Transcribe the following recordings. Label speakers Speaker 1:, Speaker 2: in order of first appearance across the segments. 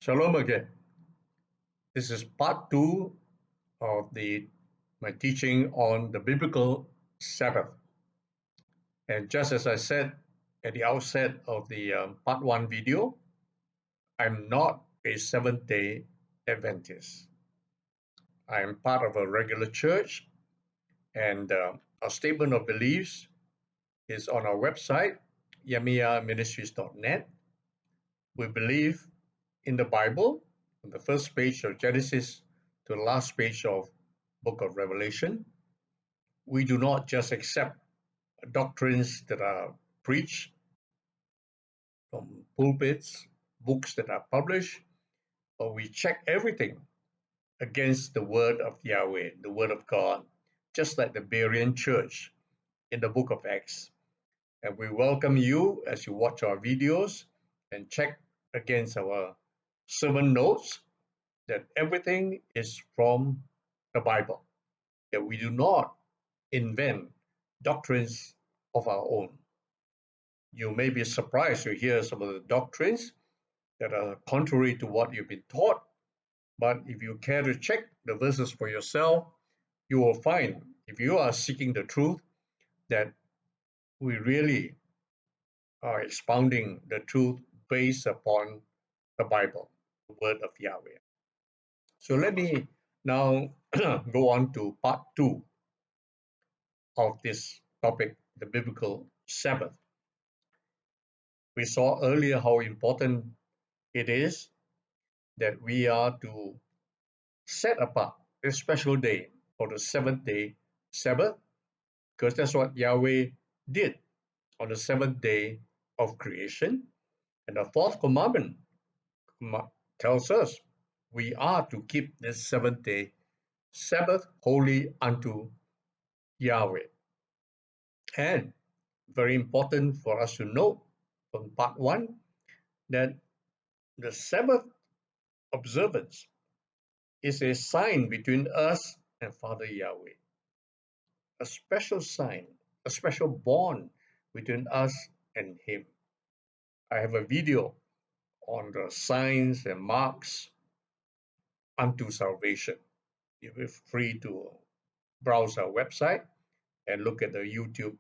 Speaker 1: Shalom again. This is part 2 of my teaching on the biblical Sabbath. And just as I said at the outset of the part 1 video, I'm not a Seventh-day Adventist. I am part of a regular church, and our statement of beliefs is on our website, Y-Ministries.net. We believe in the Bible, on the first page of Genesis to the last page of book of Revelation. We do not just accept doctrines that are preached from pulpits, books that are published, but we check everything against the word of Yahweh, the word of God, just like the Berean church in the book of Acts. And we welcome you as you watch our videos and check against our sermon notes that everything is from the Bible, that we do not invent doctrines of our own. You may be surprised to hear some of the doctrines that are contrary to what you've been taught, but if you care to check the verses for yourself, you will find, if you are seeking the truth, that we really are expounding the truth based upon the Bible, the word of Yahweh. So let me now go on to part 2 of this topic, the biblical Sabbath. We saw earlier how important it is that we are to set apart this special day for the seventh-day Sabbath, because that's what Yahweh did on the seventh day of creation. And the fourth commandment tells us we are to keep this seventh-day Sabbath holy unto Yahweh. And very important for us to note from part 1 that the Sabbath observance is a sign between us and Father Yahweh, a special sign, a special bond between us and Him. I have a video on the signs and marks unto salvation. You're free to browse our website and look at the YouTube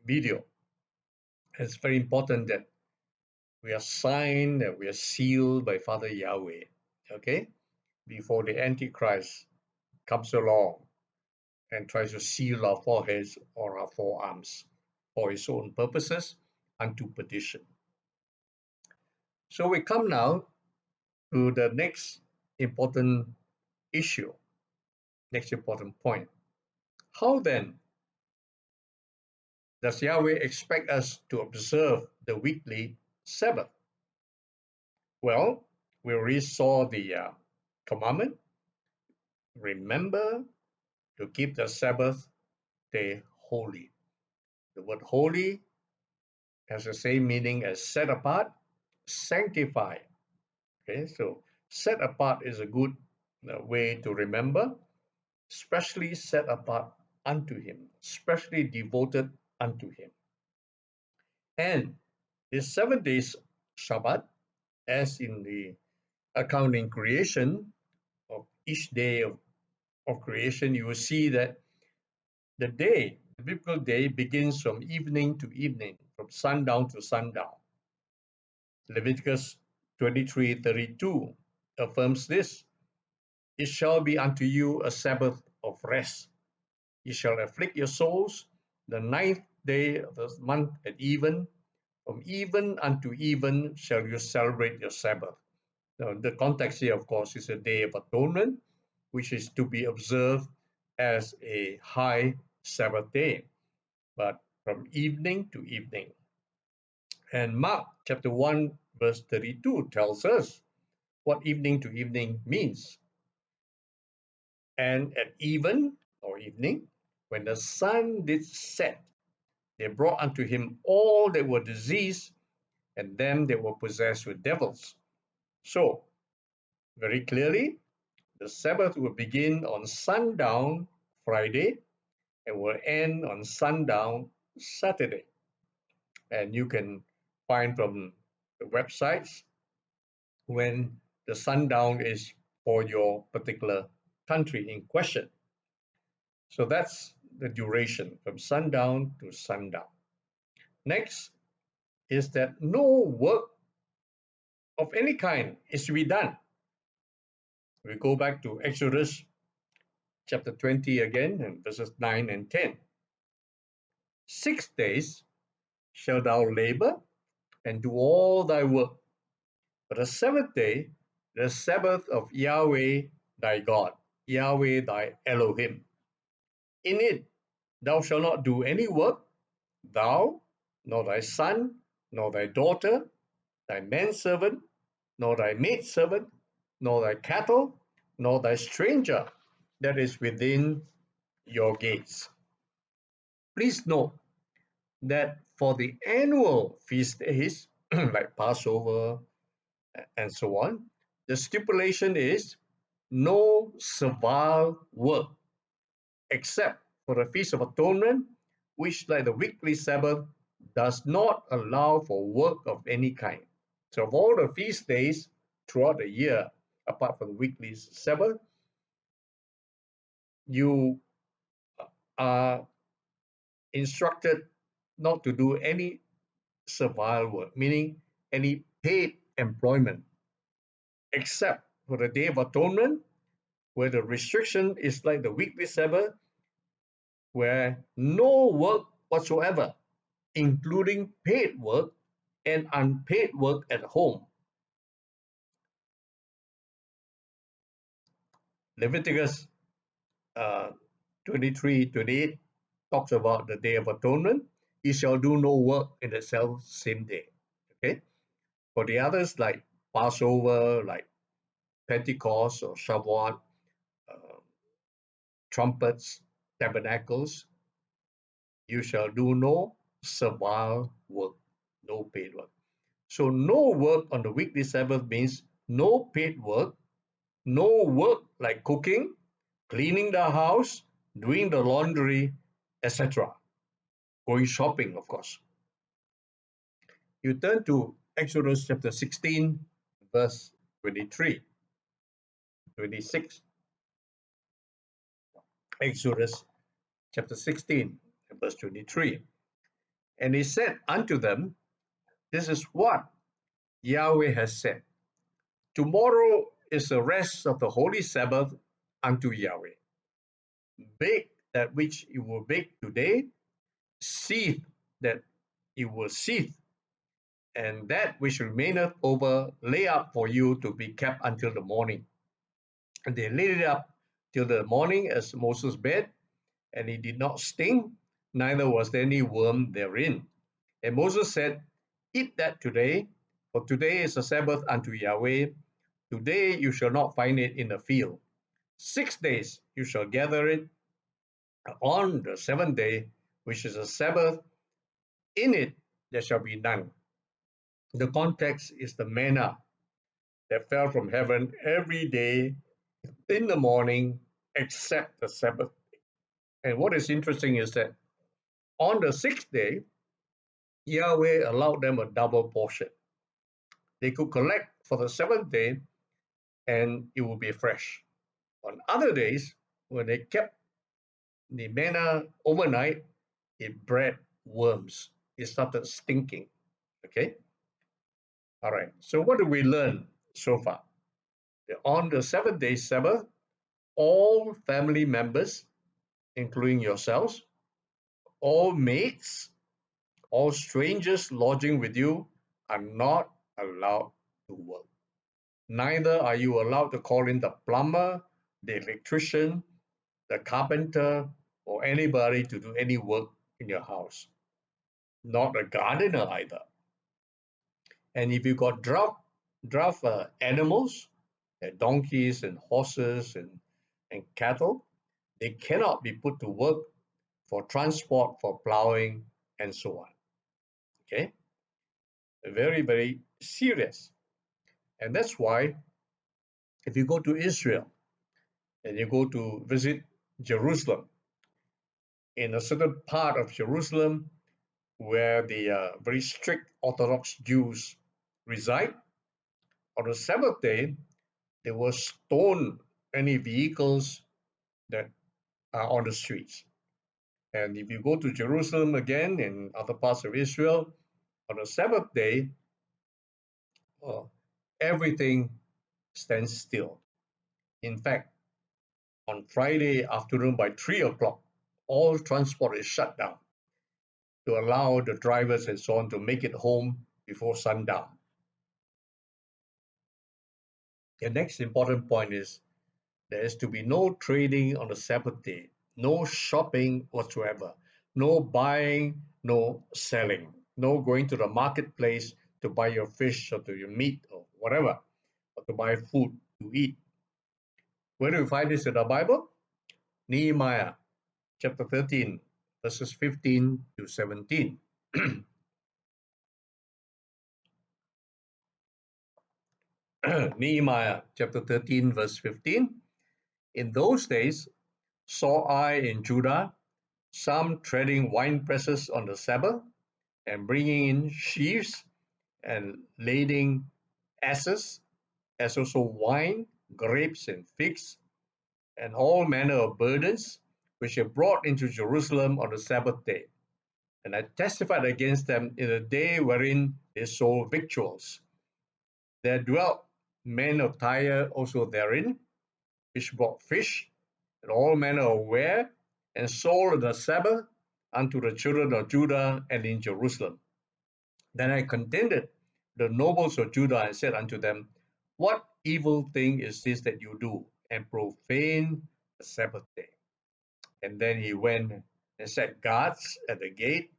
Speaker 1: video. It's very important that we are signed, that we are sealed by Father Yahweh, okay, before the Antichrist comes along and tries to seal our foreheads or our forearms for his own purposes unto perdition. So we come now to the next important issue, next important point. How then does Yahweh expect us to observe the weekly Sabbath? Well, we already saw the commandment. Remember to keep the Sabbath day holy. The word holy has the same meaning as set apart, sanctified. Okay, so set apart is a good way to remember, especially set apart unto Him, especially devoted unto Him. And this 7 days Shabbat, as in the account in creation of each day of creation, you will see that the biblical day, begins from evening to evening, from sundown to sundown. Leviticus 23:32 affirms this. It shall be unto you a Sabbath of rest. Ye shall afflict your souls the 9th day of the month at even. From even unto even shall you celebrate your Sabbath. Now, the context here, of course, is a day of atonement, which is to be observed as a high Sabbath day, but from evening to evening. And Mark chapter 1, verse 32 tells us what evening to evening means. And at even, or evening, when the sun did set, they brought unto him all that were diseased and them that were possessed with devils. So, very clearly, the Sabbath will begin on sundown Friday and will end on sundown Saturday. And you can find from the websites when The sundown is for your particular country in question. So that's the duration from sundown to sundown. Next is that no work of any kind is to be done. We go back to Exodus chapter 20 again, and verses 9 and 10. 6 days shalt thou labor and do all thy work. But the seventh day, the Sabbath of Yahweh thy God, Yahweh thy Elohim. In it thou shalt not do any work, thou, nor thy son, nor thy daughter, thy manservant, nor thy maidservant, nor thy cattle, nor thy stranger that is within your gates. Please note that for the annual feast days, like Passover and so on, the stipulation is no servile work, except for the Feast of Atonement, which, like the weekly Sabbath, does not allow for work of any kind. So, of all the feast days throughout the year, apart from the weekly Sabbath, you are instructed not to do any servile work, meaning any paid employment, except for the Day of Atonement, where the restriction is like the weekly Sabbath, where no work whatsoever, including paid work and unpaid work at home. Leviticus 23:28 talks about the Day of Atonement. He shall do no work in the same day. Okay. For the others, like Passover, like Pentecost or Shavuot, uh, trumpets, tabernacles, you shall do no servile work, no paid work. So no work on the weekly Sabbath means no paid work, no work like cooking, cleaning the house, doing the laundry, etc. Going shopping, of course. You turn to Exodus chapter 16, verse 23, 26. Exodus chapter 16, verse 23. And he said unto them, this is what Yahweh has said. Tomorrow is the rest of the holy Sabbath unto Yahweh. Bake that which you will bake today, seethe that you will seethe, and that which remaineth over lay up for you to be kept until the morning. And they laid it up till the morning as Moses bade, and it did not sting, neither was there any worm therein. And Moses said, eat that today, for today is a Sabbath unto Yahweh. Today you shall not find it in the field. 6 days you shall gather it. On the seventh day, which is a Sabbath, in it there shall be none. The context is the manna that fell from heaven every day in the morning, except the Sabbath. And what is interesting is that on the sixth day, Yahweh allowed them a double portion. They could collect for the seventh day and it would be fresh. On other days, when they kept the manna overnight, it bred worms. It started stinking. Okay? All right. So, what do we learn so far? On the seventh day Sabbath, all family members, including yourselves, all mates, all strangers lodging with you, are not allowed to work. Neither are you allowed to call in the plumber, the electrician, the carpenter, or anybody to do any work in your house. Not a gardener either. And if you got draft animals, donkeys and horses and cattle, they cannot be put to work for transport, for plowing, and so on. Okay? Very, very serious. And that's why if you go to Israel and you go to visit Jerusalem, in a certain part of Jerusalem where the very strict Orthodox Jews reside, on the Sabbath day, They will stone any vehicles that are on the streets. And if you go to Jerusalem again and other parts of Israel, on the Sabbath day, uh, everything stands still. In fact, on Friday afternoon by 3 o'clock, all transport is shut down to allow the drivers and so on to make it home before sundown. The next important point is there is to be no trading on the Sabbath day, no shopping whatsoever, no buying, no selling, no going to the marketplace to buy your fish or to your meat or whatever, or to buy food to eat. Where do we find this in the Bible? Nehemiah chapter 13, verses 15 to 17. Nehemiah chapter 13, verse 15. In those days saw I in Judah some treading wine presses on the Sabbath, and bringing in sheaves, and lading asses, as also wine, grapes, and figs, and all manner of burdens, which are brought into Jerusalem on the Sabbath day. And I testified against them in the day wherein they sold victuals. There dwelt men of Tyre also therein, which brought fish and all manner of ware, and sold on the Sabbath unto the children of Judah and in Jerusalem. Then I contended the nobles of Judah and said unto them, what evil thing is this that you do, and profane the Sabbath day? And then he went and set guards at the gate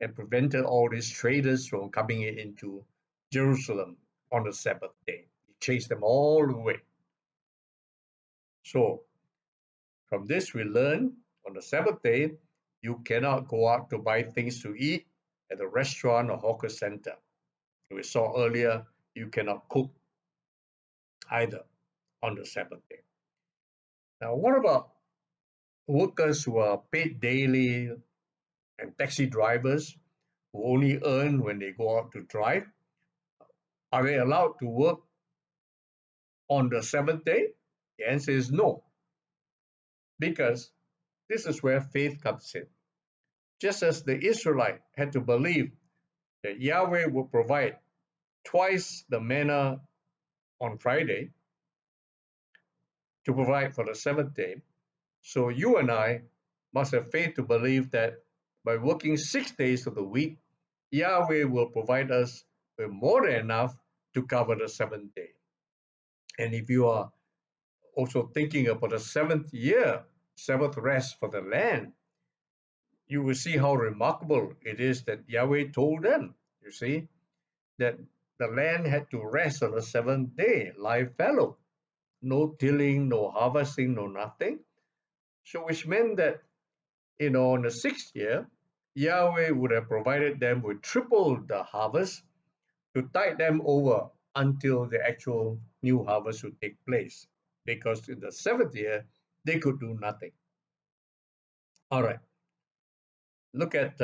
Speaker 1: and prevented all these traders from coming into Jerusalem on the Sabbath day. He chased them all away. So from this we learn on the Sabbath day, you cannot go out to buy things to eat at a restaurant or hawker center. We saw earlier, you cannot cook either on the Sabbath day. Now, what about workers who are paid daily and taxi drivers who only earn when they go out to drive? Are they allowed to work on the seventh day? The answer is no, because this is where faith comes in. Just as the Israelite had to believe that Yahweh will provide twice the manna on Friday to provide for the seventh day, so you and I must have faith to believe that by working 6 days of the week, Yahweh will provide us with more than enough to cover the seventh day. And if you are also thinking about the seventh year, Sabbath rest for the land, you will see how remarkable it is that Yahweh told them, you see, that the land had to rest on the seventh day, lie fallow, no tilling, no harvesting, no nothing. So which meant that, on the sixth year, Yahweh would have provided them with triple the harvest to tide them over until the actual new harvest would take place. Because in the seventh year, they could do nothing. All right. Look at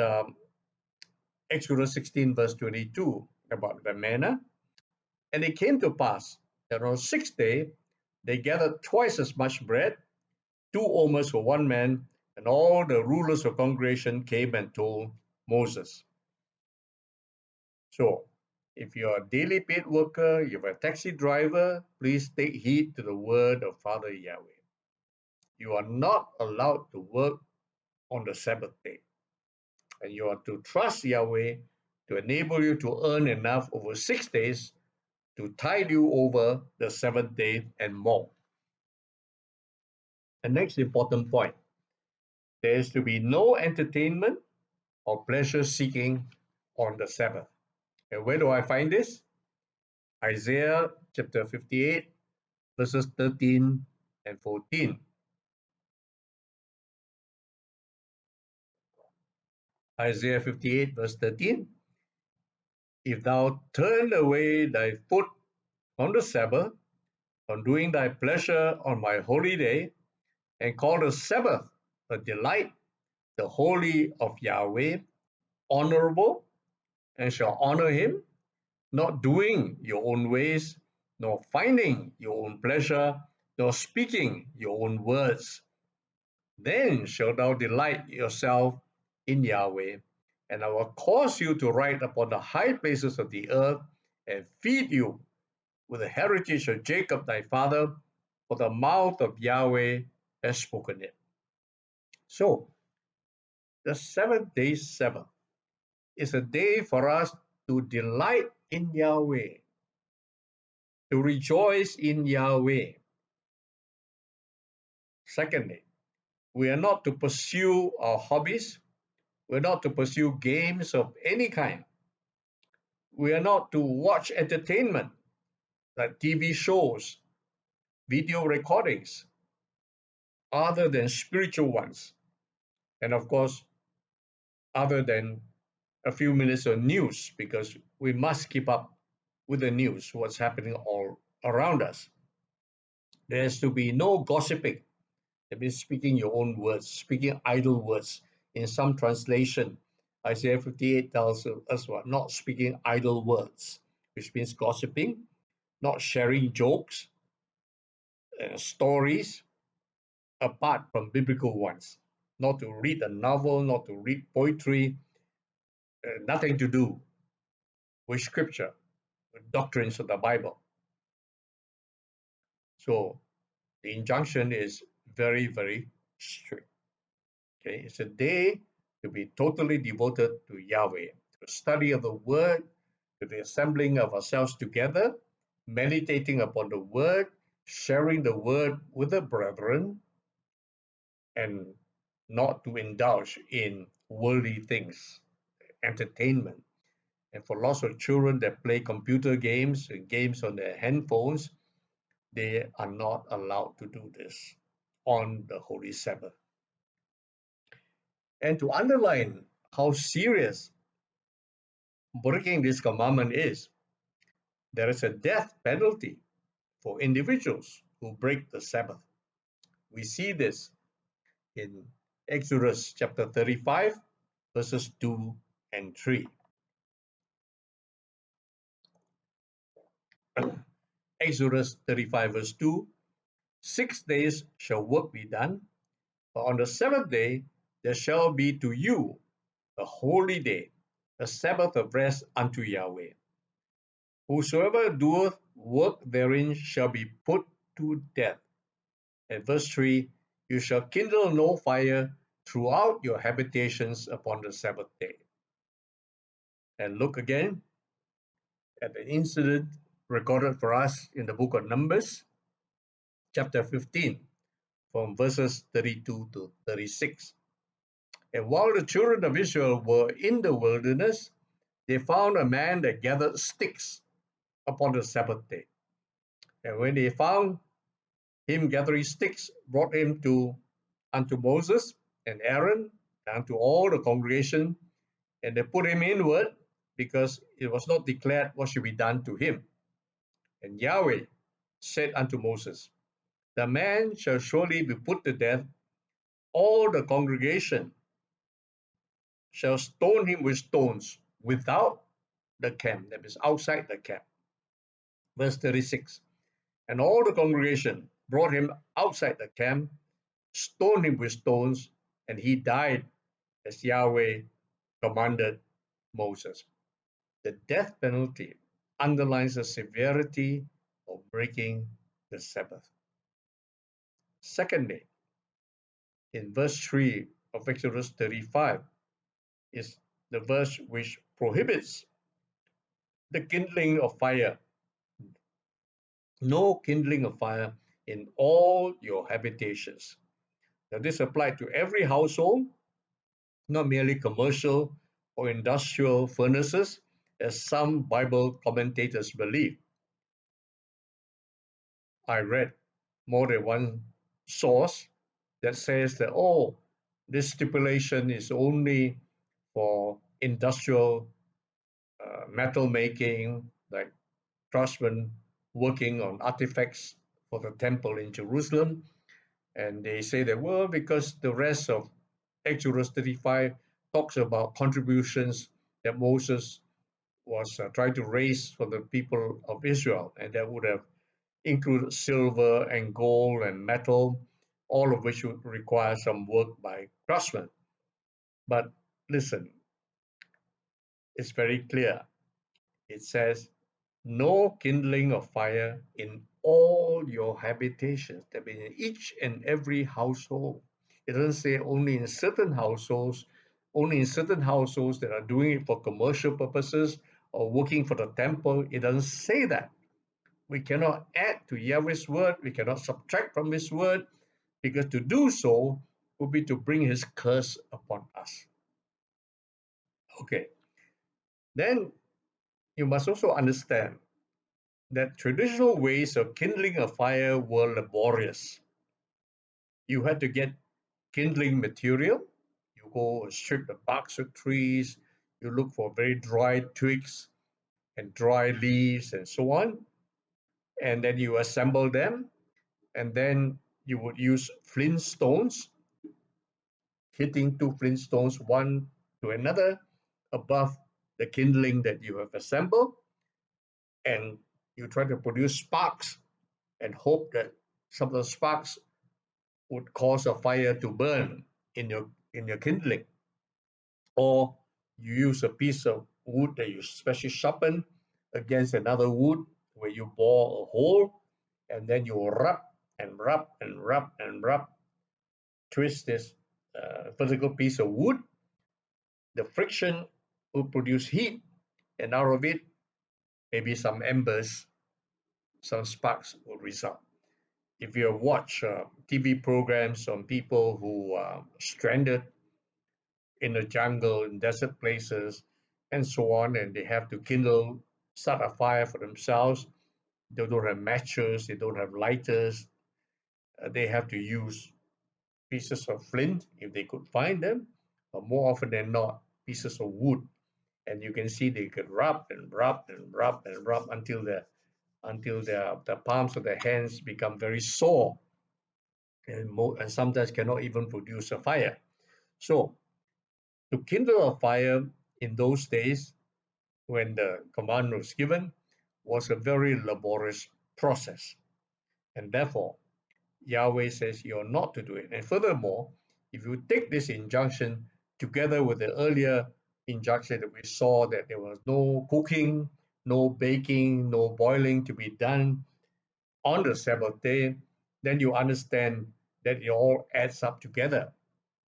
Speaker 1: Exodus 16, verse 22, about the manna. And it came to pass that on the sixth day, they gathered twice as much bread, 2 omers for one man, and all the rulers of congregation came and told Moses. So, if you're a daily paid worker, you're a taxi driver, please take heed to the word of Father Yahweh. You are not allowed to work on the Sabbath day, and you are to trust Yahweh to enable you to earn enough over 6 days to tide you over the seventh day and more. The next important point, there is to be no entertainment or pleasure seeking on the Sabbath. And where do I find this? Isaiah chapter 58, verses 13 and 14. Isaiah 58, verse 13. If thou turn away thy foot on the Sabbath, from doing thy pleasure on my holy day, and call the Sabbath a delight, the holy of Yahweh, honorable, and shall honor him, not doing your own ways, nor finding your own pleasure, nor speaking your own words. Then shalt thou delight yourself in Yahweh, and I will cause you to ride upon the high places of the earth, and feed you with the heritage of Jacob thy father, for the mouth of Yahweh has spoken it. So, the 7th day Sabbath is a day for us to delight in Yahweh, to rejoice in Yahweh. Secondly, we are not to pursue our hobbies. We're not to pursue games of any kind. We are not to watch entertainment like TV shows, video recordings, other than spiritual ones. And of course, other than a few minutes of news, because we must keep up with the news, what's happening all around us. There has to be no gossiping. That means speaking your own words, speaking idle words. In some translation, Isaiah 58 tells us what? Not speaking idle words, which means gossiping, not sharing jokes, stories apart from biblical ones, not to read a novel, not to read poetry, nothing to do with scripture, with doctrines of the Bible. So the injunction is very, very strict. Okay, it's a day to be totally devoted to Yahweh, to the study of the Word, to the assembling of ourselves together, meditating upon the Word, sharing the Word with the brethren, and not to indulge in worldly things, entertainment. And for lots of children that play computer games and games on their handphones, they are not allowed to do this on the Holy Sabbath. And to underline how serious breaking this commandment is, there is a death penalty for individuals who break the Sabbath. We see this in Exodus chapter 35, verses 2 and 3. Exodus 35, verse 2, 6 days shall work be done, but on the 7th day there shall be to you a holy day, a Sabbath of rest unto Yahweh. Whosoever doeth work therein shall be put to death. And verse 3, you shall kindle no fire throughout your habitations upon the Sabbath day. And look again at the incident recorded for us in the book of Numbers, chapter 15, from verses 32 to 36. And while the children of Israel were in the wilderness, they found a man that gathered sticks upon the Sabbath day. And when they found him gathering sticks, brought him unto Moses and Aaron, and unto all the congregation, and they put him inward, because it was not declared what should be done to him. And Yahweh said unto Moses, the man shall surely be put to death. All the congregation shall stone him with stones without the camp, that is outside the camp. Verse 36. And all the congregation brought him outside the camp, stoned him with stones, and he died as Yahweh commanded Moses. The death penalty underlines the severity of breaking the Sabbath. Secondly, in verse 3 of Exodus 35 is the verse which prohibits the kindling of fire. No kindling of fire in all your habitations. Now, this applied to every household, not merely commercial or industrial furnaces, as some Bible commentators believe. I read more than one source that says that, oh, this stipulation is only for industrial metal making, like craftsmen working on artifacts for the temple in Jerusalem. And they say that, well, because the rest of Exodus 35 talks about contributions that Moses was trying to raise for the people of Israel, and that would have included silver and gold and metal, all of which would require some work by craftsmen. But listen, it's very clear. It says, no kindling of fire in all your habitations. That means in each and every household. It doesn't say only in certain households, only in certain households that are doing it for commercial purposes or working for the temple. It doesn't say that. We cannot add to Yahweh's word, we cannot subtract from his word, because to do so would be to bring his curse upon us. Okay, then you must also understand that traditional ways of kindling a fire were laborious. You had to get kindling material. You go strip the barks of trees, you look for very dry twigs and dry leaves and so on, and then you assemble them, and then you would use flint stones, hitting two flint stones one to another above the kindling that you have assembled, and you try to produce sparks and hope that some of the sparks would cause a fire to burn in your kindling. Or you use a piece of wood that you specially sharpen against another wood where you bore a hole, and then you rub and rub and rub and rub, twist this vertical piece of wood. The friction will produce heat, and out of it, maybe some embers, some sparks will result. If you watch TV programs on people who are stranded in the jungle, in desert places, and so on, and they have to kindle, start a fire for themselves. They don't have matches, they don't have lighters. They have to use pieces of flint if they could find them, but more often than not, pieces of wood. And you can see they could rub and rub and rub and rub until the palms of their hands become very sore, and sometimes cannot even produce a fire. So to kindle a fire in those days, when the command was given, was a very laborious process. And therefore, Yahweh says you're not to do it. And furthermore, if you take this injunction together with the earlier injunction that we saw, that there was no cooking, no baking, no boiling to be done on the Sabbath day, then you understand that it all adds up together.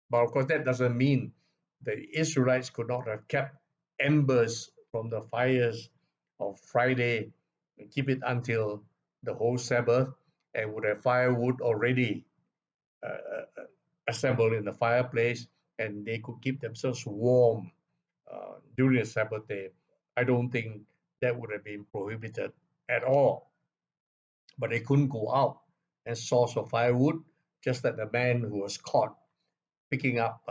Speaker 1: But of course, that doesn't mean the Israelites could not have kept embers from the fires of Friday and keep it until the whole Sabbath, and would have firewood already assembled in the fireplace, and they could keep themselves warm during the Sabbath day. I don't think that would have been prohibited at all. But they couldn't go out and source for firewood, just like the man who was caught picking up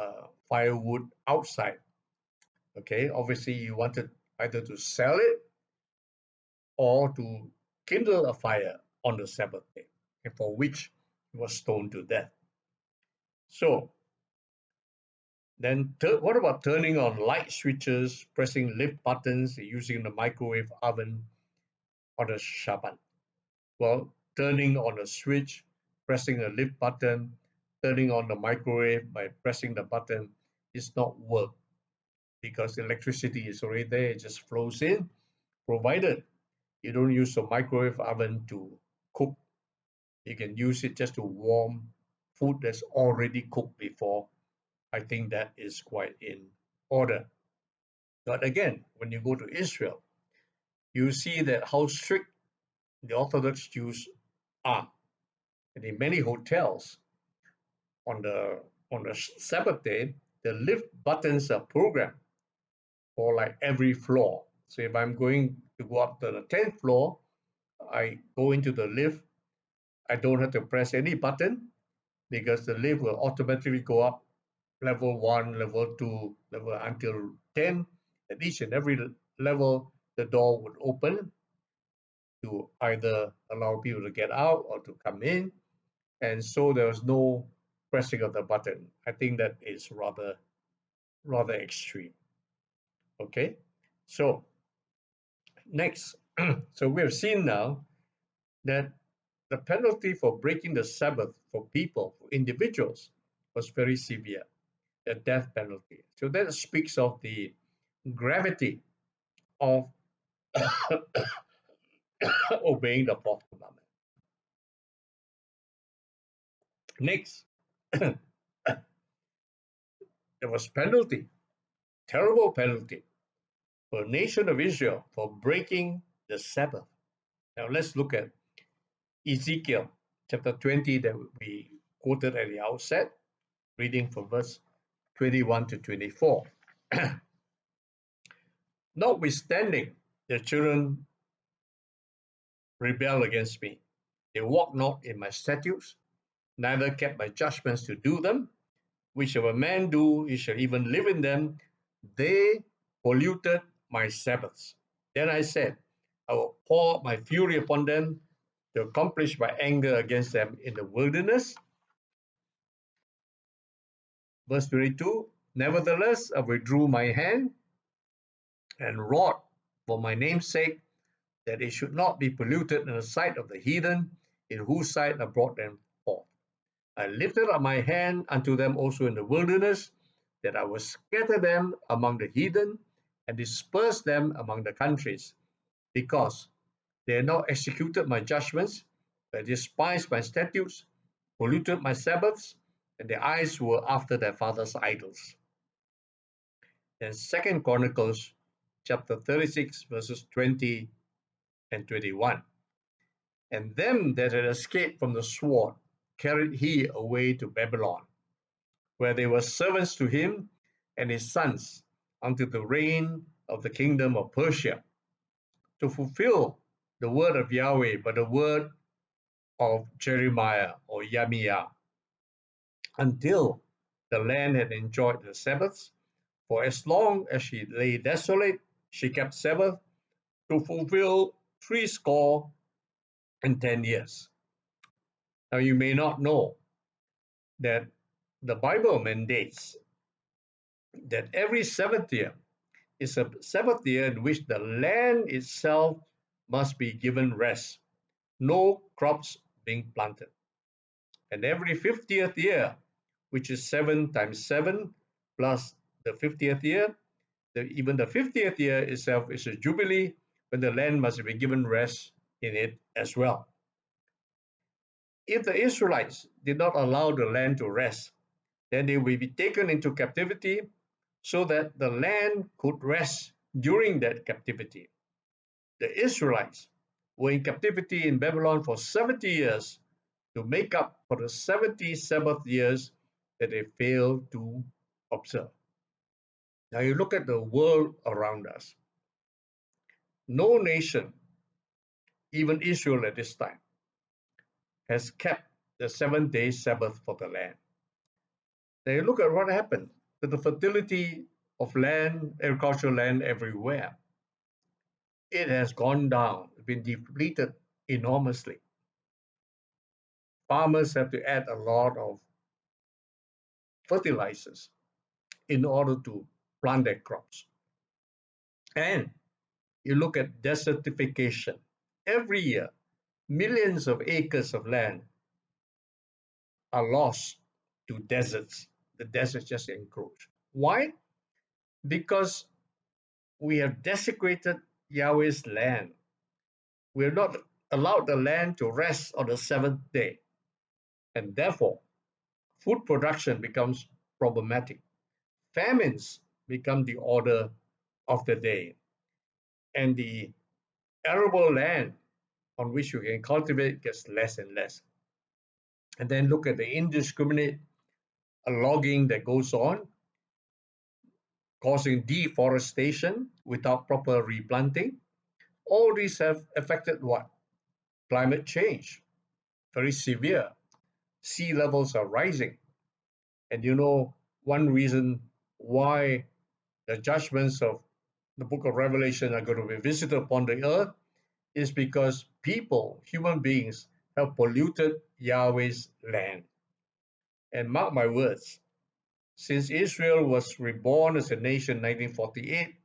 Speaker 1: firewood outside. Okay, obviously you wanted either to sell it or to kindle a fire on the Sabbath day, and for which he was stoned to death. So then, what about turning on light switches, pressing lift buttons, using the microwave oven on the Shabbat? Well, turning on a switch, pressing a lift button, turning on the microwave by pressing the button is not work, because electricity is already there, it just flows in, provided you don't use a microwave oven to cook. You can use it just to warm food that's already cooked before. I think that is quite in order. But again, when you go to Israel, you see that how strict the Orthodox Jews are. And in many hotels, on the Sabbath day, the lift buttons are programmed for like every floor. So if I'm going to go up to the 10th floor, I go into the lift. I don't have to press any button, because the lift will automatically go up level 1, level 2, level until 10. At each and every level, the door would open to either allow people to get out or to come in. And so there was no pressing of the button. I think that is rather extreme. Okay, so Next, so we have seen now that the penalty for breaking the Sabbath for people, for individuals, was very severe, the death penalty. So that speaks of the gravity of obeying the fourth commandment. Next, there was penalty, terrible penalty for the nation of Israel for breaking the Sabbath. Now let's look at Ezekiel chapter 20 that we quoted at the outset, reading from verse 21 to 24. Notwithstanding, the children rebelled against me. They walked not in my statutes, neither kept my judgments to do them. Whichever man do, he shall even live in them. They polluted my Sabbaths. Then I said, I will pour my fury upon them to accomplish my anger against them in the wilderness. Verse 22, nevertheless, I withdrew my hand and wrought for my name's sake that it should not be polluted in the sight of the heathen, in whose sight I brought them forth. I lifted up my hand unto them also in the wilderness, that I would scatter them among the heathen and disperse them among the countries, because they had not executed my judgments, but despised my statutes, polluted my Sabbaths, and their eyes were after their fathers' idols. And 2 Chronicles chapter 36, verses 20 and 21. And them that had escaped from the sword carried he away to Babylon, where they were servants to him and his sons unto the reign of the kingdom of Persia, to fulfill the word of Yahweh by the word of Jeremiah or Yahweh, until the land had enjoyed her Sabbaths. For as long as she lay desolate, she kept Sabbath to fulfill 60 and 10 years. Now you may not know that the Bible mandates that every seventh year is a Sabbath year in which the land itself must be given rest, no crops being planted. And every 50th year, which is 7 times 7 plus the 50th year, even the 50th year itself is a jubilee when the land must be given rest in it as well. If the Israelites did not allow the land to rest, then they will be taken into captivity so that the land could rest during that captivity. The Israelites were in captivity in Babylon for 70 years to make up for the 70 Sabbath years that they failed to observe. Now you look at the world around us. No nation, even Israel at this time, has kept the 7-day Sabbath for the land. Now you look at what happened to the fertility of land, agricultural land everywhere. It has gone down, been depleted enormously. Farmers have to add a lot of fertilizers in order to plant their crops. And you look at desertification. Every year, millions of acres of land are lost to deserts. The deserts just encroach. Why? Because we have desecrated Yahweh's land. We have not allowed the land to rest on the seventh day. And therefore, food production becomes problematic. Famines become the order of the day. And the arable land on which you can cultivate gets less and less. And then look at the indiscriminate logging that goes on, causing deforestation without proper replanting. All these have affected what? Climate change, very severe. Sea levels are rising. And you know, one reason why the judgments of the book of Revelation are going to be visited upon the earth is because people, human beings, have polluted Yahweh's land. And mark my words, since Israel was reborn as a nation in 1948,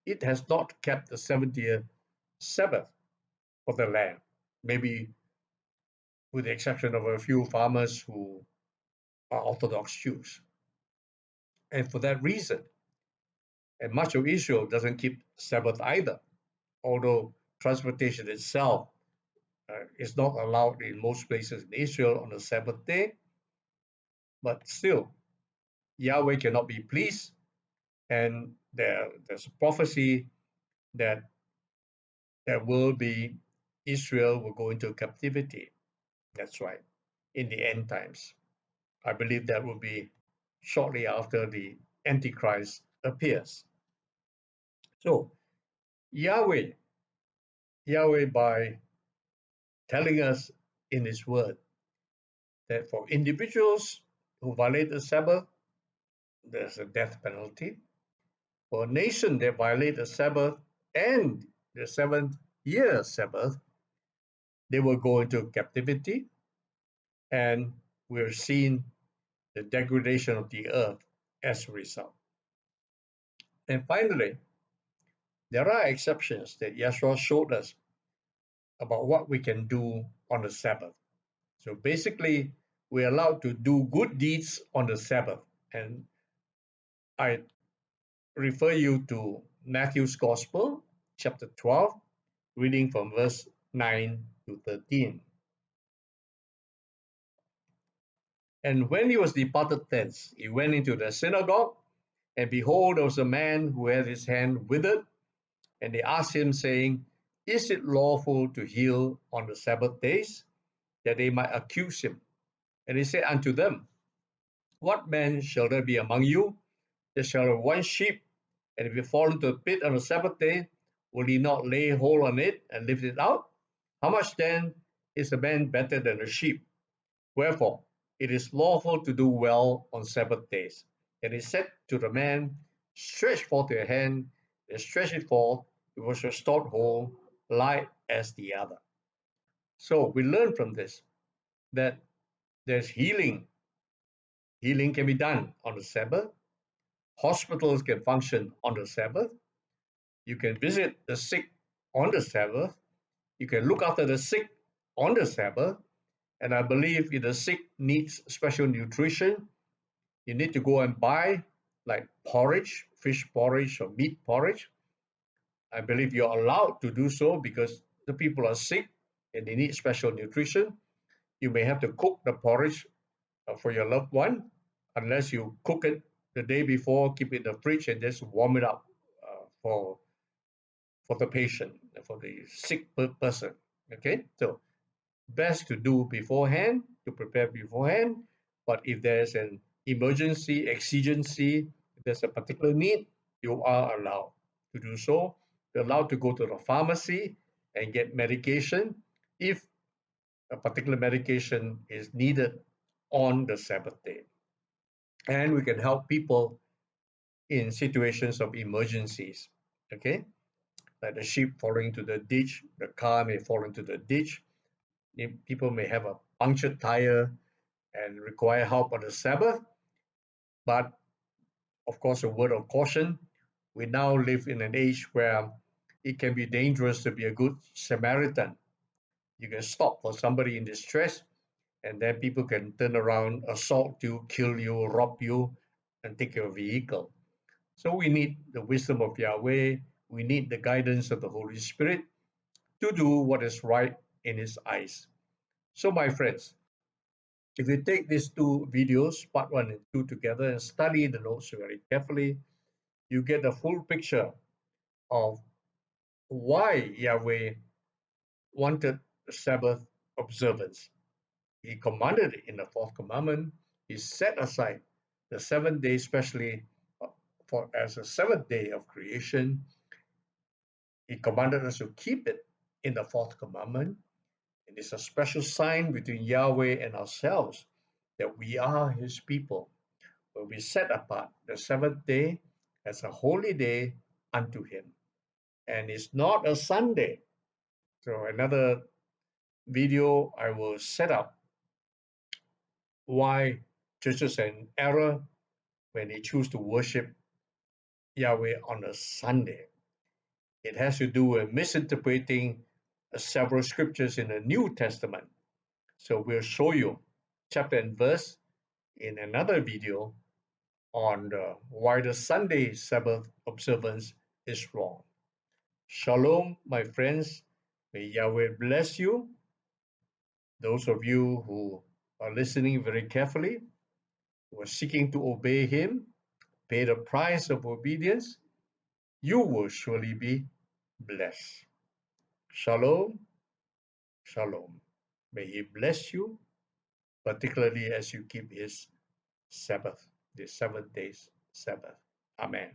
Speaker 1: it has not kept the 70th Sabbath for the land, maybe with the exception of a few farmers who are Orthodox Jews. And for that reason, and much of Israel doesn't keep Sabbath either, although transportation itself is not allowed in most places in Israel on the Sabbath day, but still, Yahweh cannot be pleased, and there's a prophecy that there will be Israel will go into captivity. That's right, in the end times. I believe that will be shortly after the Antichrist appears. So Yahweh, Yahweh by telling us in His Word that for individuals who violate the Sabbath, there's a death penalty. For a nation that violate the Sabbath and the seventh year Sabbath, they will go into captivity, and we're seeing the degradation of the earth as a result. And finally, there are exceptions that Yeshua showed us about what we can do on the Sabbath. So basically, we're allowed to do good deeds on the Sabbath. And I refer you to Matthew's Gospel, chapter 12, reading from verse 9 to 13. And when he was departed thence, he went into the synagogue, and behold, there was a man who had his hand withered. And they asked him, saying, Is it lawful to heal on the Sabbath days? That they might accuse him. And he said unto them, What man shall there be among you that shall have one sheep, and if it fall into a pit on the Sabbath day, will he not lay hold on it and lift it out? How much then is a man better than a sheep? Wherefore, it is lawful to do well on Sabbath days. And he said to the man, Stretch forth your hand, and stretch it forth, it was restored whole, light as the other. So we learn from this that there's healing. Healing can be done on the Sabbath. Hospitals can function on the Sabbath. You can visit the sick on the Sabbath. You can look after the sick on the Sabbath. And I believe if the sick needs special nutrition, you need to go and buy like porridge, fish porridge or meat porridge. I believe you're allowed to do so because the people are sick and they need special nutrition. You may have to cook the porridge for your loved one, unless you cook it the day before, keep it in the fridge, and just warm it up for the patient, for the sick person. Okay, so best to do beforehand, to prepare beforehand. But if there's an emergency, exigency, if there's a particular need, you are allowed to do so. You're allowed to go to the pharmacy and get medication if a particular medication is needed on the Sabbath day. And we can help people in situations of emergencies. Okay, like the sheep falling into the ditch, the car may fall into the ditch, people may have a punctured tire and require help on the Sabbath. But of course, a word of caution, we now live in an age where it can be dangerous to be a good Samaritan. You can stop for somebody in distress, and then people can turn around, assault you, kill you, rob you, and take your vehicle. So we need the wisdom of Yahweh. We need the guidance of the Holy Spirit to do what is right in His eyes. So, my friends, if you take these two videos, part one and two together, and study the notes very carefully, you get a full picture of why Yahweh wanted the Sabbath observance. He commanded it in the fourth commandment. He set aside the 7 days, especially for as a seventh day of creation. He commanded us to keep it in the fourth commandment. It is a special sign between Yahweh and ourselves that we are His people, where we set apart the seventh day as a holy day unto Him. And it's not a Sunday. So another video I will set up why churches are in error when they choose to worship Yahweh on a Sunday. It has to do with misinterpreting several scriptures in the New Testament. So we'll show you chapter and verse in another video on why the Sunday Sabbath observance is wrong. Shalom, my friends. May Yahweh bless you. Those of you who are listening very carefully, who are seeking to obey Him, pay the price of obedience, you will surely be blessed. Shalom, shalom. May He bless you, particularly as you keep His Sabbath, the 7 days Sabbath. Amen.